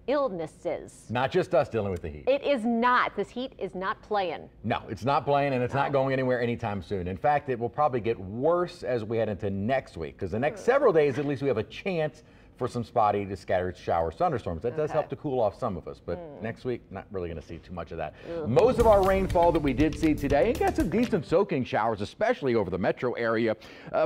illnesses. Not just us dealing with the heat. It is not. This heat is not playing. No, it's not playing, and it's not going anywhere anytime soon. In fact, it will probably get worse as we head into next week, because the next several days, at least, we have a chance for some spotty to scattered showers, thunderstorms. That does help to cool off some of us, but next week, not really going to see too much of that. Most of our rainfall that we did see today, and got some decent soaking showers, especially over the metro area,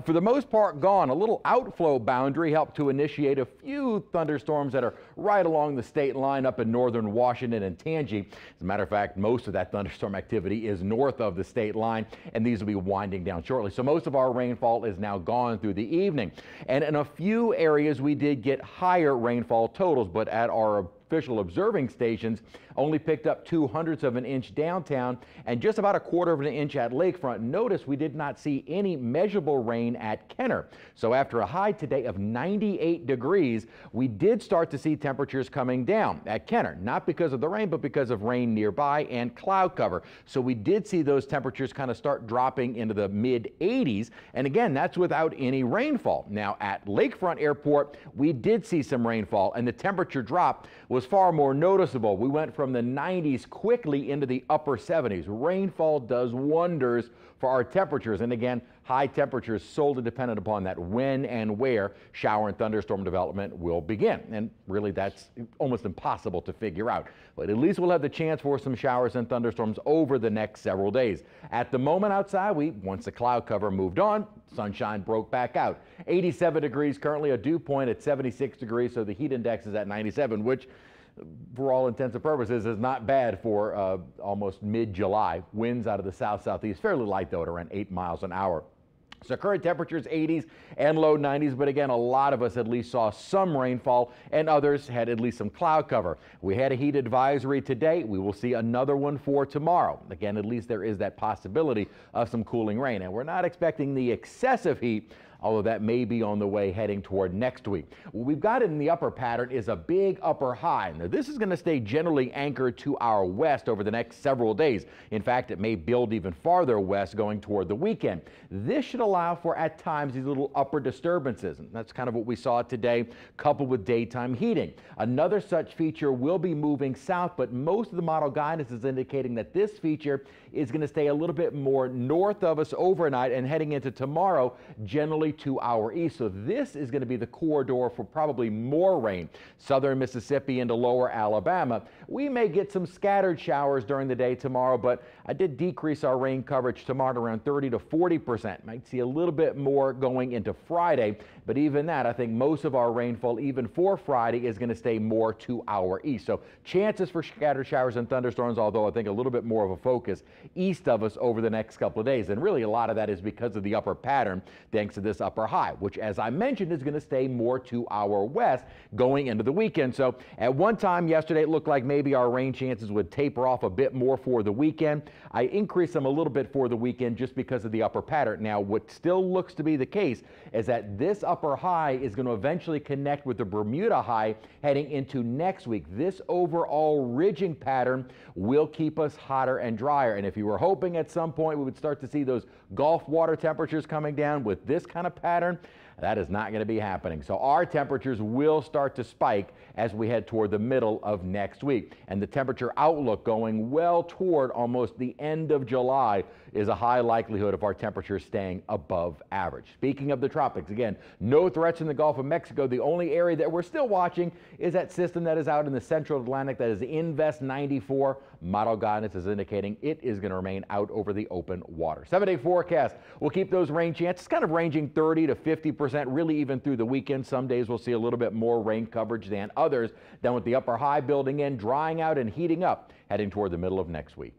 for the most part gone. A little outflow boundary helped to initiate a few thunderstorms that are right along the state line up in northern Washington and Tangi. As a matter of fact, most of that thunderstorm activity is north of the state line, and these will be winding down shortly. So most of our rainfall is now gone through the evening. And in a few areas, we did get higher rainfall totals, but at our official observing stations only picked up 0.02 of an inch downtown and just about 1/4 of an inch at Lakefront. Notice we did not see any measurable rain at Kenner. So after a high today of 98 degrees, we did start to see temperatures coming down at Kenner, not because of the rain, but because of rain nearby and cloud cover. So we did see those temperatures kind of start dropping into the mid 80s. And again, that's without any rainfall. Now at Lakefront Airport, we did see some rainfall, and the temperature drop was far more noticeable. We went from the 90s quickly into the upper 70s. Rainfall does wonders for our temperatures, and again, high temperatures solely dependent upon that when and where shower and thunderstorm development will begin. And really, that's almost impossible to figure out. But at least we'll have the chance for some showers and thunderstorms over the next several days. At the moment outside, once the cloud cover moved on, sunshine broke back out. 87 degrees currently, a dew point at 76 degrees, so the heat index is at 97, which for all intents and purposes is not bad for almost mid-July. Winds out of the south-southeast, fairly light though, at around 8 miles an hour. So current temperatures 80s and low 90s, but again, a lot of us at least saw some rainfall, and others had at least some cloud cover. We had a heat advisory today. We will see another one for tomorrow. Again, at least there is that possibility of some cooling rain, and we're not expecting the excessive heat, although that may be on the way heading toward next week. What we've got in the upper pattern is a big upper high. Now, this is going to stay generally anchored to our west over the next several days. In fact, it may build even farther west going toward the weekend. This should allow for, at times, these little upper disturbances. And that's kind of what we saw today, coupled with daytime heating. Another such feature will be moving south, but most of the model guidance is indicating that this feature is going to stay a little bit more north of us overnight and heading into tomorrow, generally to our east. So this is going to be the corridor for probably more rain. Southern Mississippi into lower Alabama. We may get some scattered showers during the day tomorrow, but I did decrease our rain coverage tomorrow to around 30 to 40%. Might see a little bit more going into Friday, but even that, I think most of our rainfall, even for Friday, is going to stay more to our east. So chances for scattered showers and thunderstorms, although I think a little bit more of a focus east of us over the next couple of days. And really a lot of that is because of the upper pattern, thanks to this upper high, which, as I mentioned, is going to stay more to our west going into the weekend. So at one time yesterday, it looked like maybe our rain chances would taper off a bit more for the weekend. I increased them a little bit for the weekend just because of the upper pattern. Now, what still looks to be the case is that this upper high is going to eventually connect with the Bermuda high heading into next week. This overall ridging pattern will keep us hotter and drier. And if you were hoping at some point we would start to see those Gulf water temperatures coming down with this kind of pattern, that is not going to be happening. So our temperatures will start to spike as we head toward the middle of next week. And the temperature outlook going well toward almost the end of July is a high likelihood of our temperatures staying above average. Speaking of the tropics, again, no threats in the Gulf of Mexico. The only area that we're still watching is that system that is out in the central Atlantic, that is Invest 94. Model guidance is indicating it is going to remain out over the open water. 7-day forecast will keep those rain chances kind of ranging 30 to 50%, really even through the weekend. Some days we'll see a little bit more rain coverage than others. Then with the upper high building in, drying out and heating up, heading toward the middle of next week.